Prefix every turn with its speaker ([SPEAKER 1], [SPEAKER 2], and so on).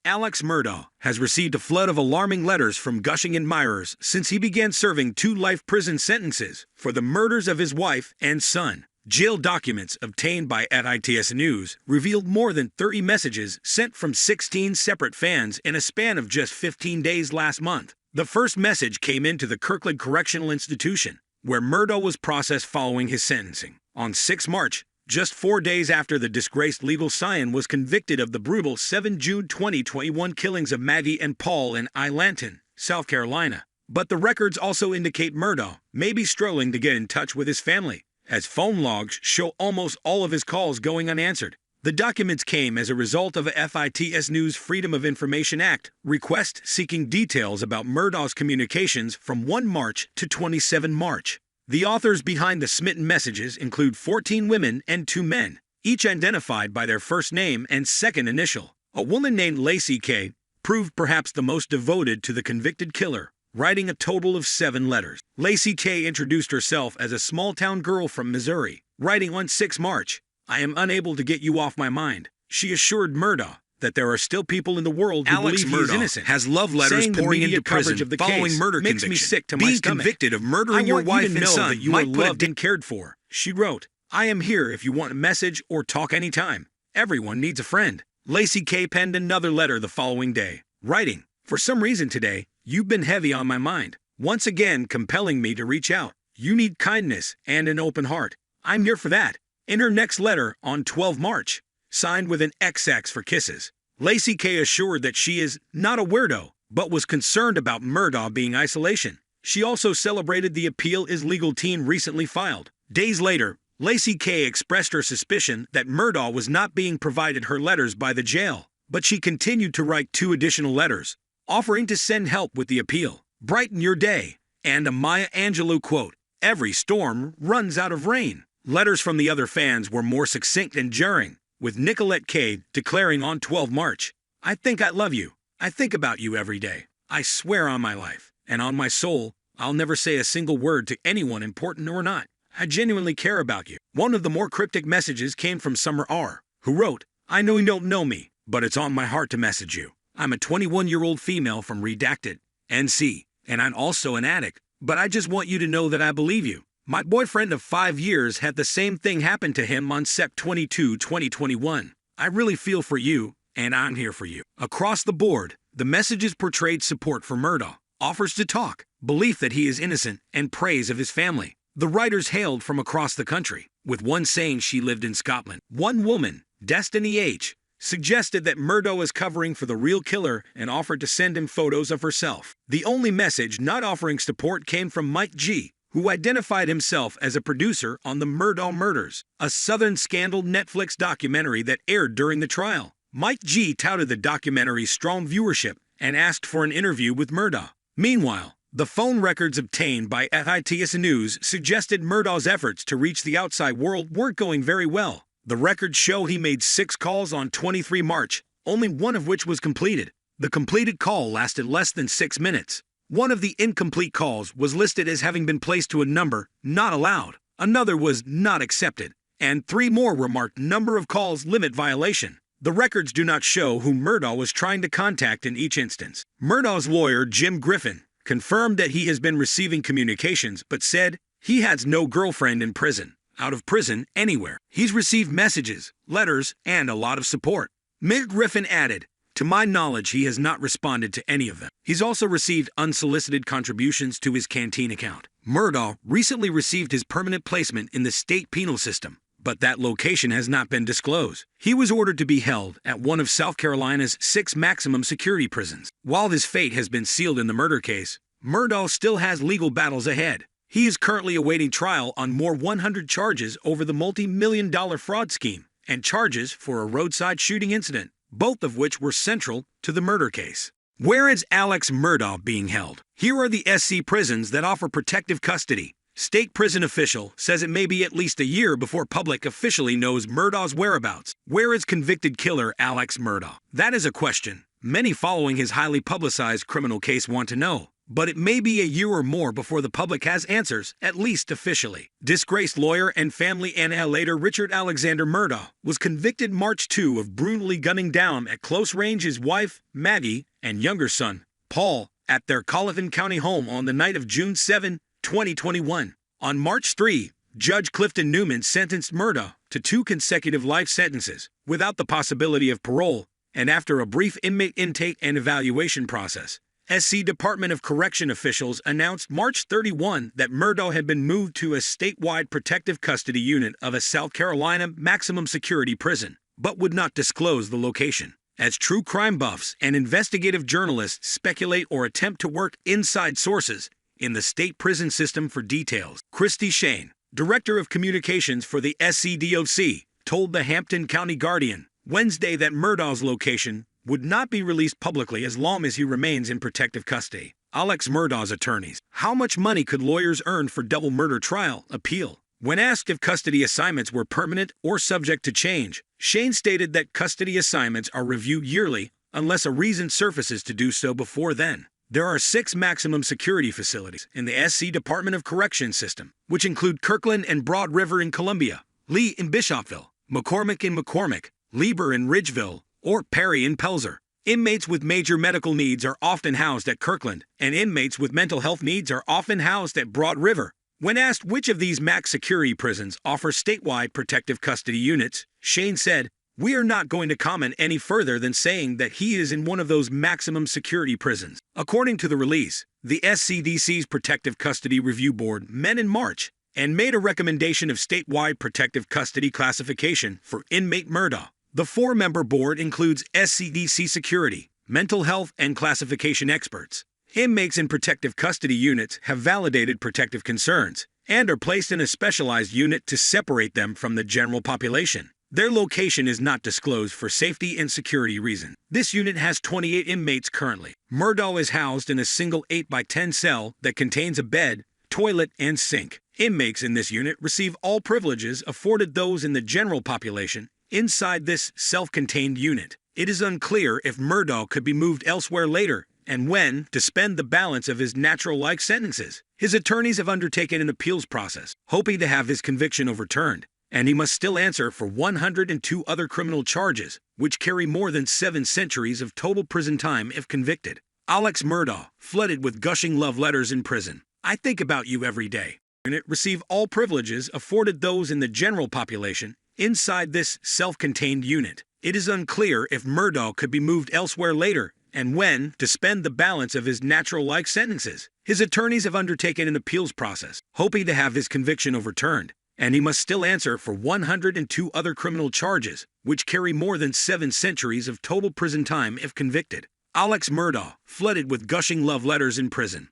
[SPEAKER 1] Alex Murdaugh has received a flood of alarming letters from gushing admirers since he began serving 2 life prison sentences for the murders of his wife and son. Jail documents obtained by ITS News revealed more than 30 messages sent from 16 separate fans in a span of just 15 days last month. The first message came into the Kirkland Correctional Institution, where Murdaugh was processed following his sentencing. On 6 March, just 4 days after the disgraced legal scion was convicted of the brutal 7 June 2021 killings of Maggie and Paul in Islanton, South Carolina. But the records also indicate Murdaugh may be struggling to get in touch with his family, as phone logs show almost all of his calls going unanswered. The documents came as a result of a FITS News Freedom of Information Act request seeking details about Murdaugh's communications from 1 March to 27 March. The authors behind the smitten messages include 14 women and 2 men, each identified by their first name and second initial. A woman named Lacey K. proved perhaps the most devoted to the convicted killer, writing a total of 7 letters. Lacey K. introduced herself as a small-town girl from Missouri, writing on 6 March, "I am unable to get you off my mind." She assured Murdaugh that there are still people in the world who believe he is innocent. Has love letters pouring into prison of the following murder makes conviction. Me sick to my stomach. Being convicted of murdering your wife and son that you are loved and cared for. She wrote, "I am here if you want a message or talk anytime. Everyone needs a friend." Lacey K. penned another letter the following day, writing, "For some reason today, you've been heavy on my mind, once again compelling me to reach out. You need kindness and an open heart. I'm here for that." In her next letter on 12 March, signed with an XX for kisses, Lacey K. assured that she is not a weirdo, but was concerned about Murdaugh being isolation. She also celebrated the appeal his legal team recently filed. Days later, Lacey K. expressed her suspicion that Murdaugh was not being provided her letters by the jail, but she continued to write 2 additional letters, offering to send help with the appeal. "Brighten your day," and a Maya Angelou quote, "Every storm runs out of rain." Letters from the other fans were more succinct and jarring, with Nicolette K. declaring on 12 March, "I think I love you. I think about you every day. I swear on my life and on my soul, I'll never say a single word to anyone, important or not. I genuinely care about you." One of the more cryptic messages came from Summer R., who wrote, "I know you don't know me, but it's on my heart to message you. I'm a 21-year-old female from Redacted, NC, and I'm also an addict, but I just want you to know that I believe you. My boyfriend of 5 years had the same thing happen to him on Sept 22, 2021. I really feel for you, and I'm here for you." Across the board, the messages portrayed support for Murdaugh, offers to talk, belief that he is innocent, and praise of his family. The writers hailed from across the country, with one saying she lived in Scotland. One woman, Destiny H., suggested that Murdaugh is covering for the real killer and offered to send him photos of herself. The only message not offering support came from Mike G., who identified himself as a producer on the Murdaugh Murders, a Southern Scandal Netflix documentary that aired during the trial. Mike G. touted the documentary's strong viewership and asked for an interview with Murdaugh. Meanwhile, the phone records obtained by FITS News suggested Murdaugh's efforts to reach the outside world weren't going very well. The records show he made 6 calls on 23 March, only one of which was completed. The completed call lasted less than 6 minutes. One of the incomplete calls was listed as having been placed to a number not allowed. Another was not accepted, and 3 more were marked number of calls limit violation. The records do not show who Murdaugh was trying to contact in each instance. Murdaugh's lawyer, Jim Griffin, confirmed that he has been receiving communications but said he has no girlfriend in prison, out of prison, anywhere. He's received messages, letters, and a lot of support. Ms. Griffin added, "To my knowledge, he has not responded to any of them." He's also received unsolicited contributions to his canteen account. Murdaugh recently received his permanent placement in the state penal system, but that location has not been disclosed. He was ordered to be held at one of South Carolina's 6 maximum security prisons. While his fate has been sealed in the murder case, Murdaugh still has legal battles ahead. He is currently awaiting trial on more 100 charges over the multi-million-dollar fraud scheme and charges for a roadside shooting incident, both of which were central to the murder case. Where is Alex Murdaugh being held? Here are the SC prisons that offer protective custody. State prison official says it may be at least a year before public officially knows Murdaugh's whereabouts. Where is convicted killer Alex Murdaugh? That is a question many following his highly publicized criminal case want to know. but it may be a year or more before the public has answers, at least officially. Disgraced lawyer and family annihilator Richard Alexander Murdaugh was convicted March 2 of brutally gunning down at close range his wife, Maggie, and younger son, Paul, at their Colleton County home on the night of June 7, 2021. On March 3, Judge Clifton Newman sentenced Murdaugh to 2 consecutive life sentences, without the possibility of parole, and after a brief inmate intake and evaluation process. SC Department of Correction officials announced March 31 that Murdaugh had been moved to a statewide protective custody unit of a South Carolina maximum security prison, but would not disclose the location. As true crime buffs and investigative journalists speculate or attempt to work inside sources in the state prison system for details, Christy Shane, Director of Communications for the SCDOC, told the Hampton County Guardian Wednesday that Murdaugh's location would not be released publicly as long as he remains in protective custody. Alex Murdaugh's attorneys: how much money could lawyers earn for double murder trial appeal? When asked if custody assignments were permanent or subject to change, Shane stated that custody assignments are reviewed yearly unless a reason surfaces to do so before then. There are 6 maximum security facilities in the SC Department of Correction system, which include Kirkland and Broad River in Columbia, Lee in Bishopville, McCormick in McCormick, Lieber in Ridgeville, or Perry in Pelzer. Inmates with major medical needs are often housed at Kirkland, and inmates with mental health needs are often housed at Broad River. When asked which of these max security prisons offer statewide protective custody units, Shane said, "We are not going to comment any further than saying that he is in one of those maximum security prisons." According to the release, the SCDC's Protective Custody Review Board met in March and made a recommendation of statewide protective custody classification for inmate Murdaugh. The 4-member board includes SCDC security, mental health, and classification experts. Inmates in protective custody units have validated protective concerns and are placed in a specialized unit to separate them from the general population. Their location is not disclosed for safety and security reasons. This unit has 28 inmates currently. Murdaugh is housed in a single 8x10 cell that contains a bed, toilet, and sink. Inmates in this unit receive all privileges afforded those in the general population inside this self-contained unit. It is unclear if Murdaugh could be moved elsewhere later and when to spend the balance of his natural life sentences. His attorneys have undertaken an appeals process, hoping to have his conviction overturned, and he must still answer for 102 other criminal charges, which carry more than 7 centuries of total prison time if convicted. Alex Murdaugh, flooded with gushing love letters in prison. "I think about you every day." And it receive all privileges afforded those in the general population inside this self-contained unit. It is unclear if Murdaugh could be moved elsewhere later and when to spend the balance of his natural life sentences. His attorneys have undertaken an appeals process, hoping to have his conviction overturned, and he must still answer for 102 other criminal charges, which carry more than 7 centuries of total prison time if convicted. Alex Murdaugh, flooded with gushing love letters in prison.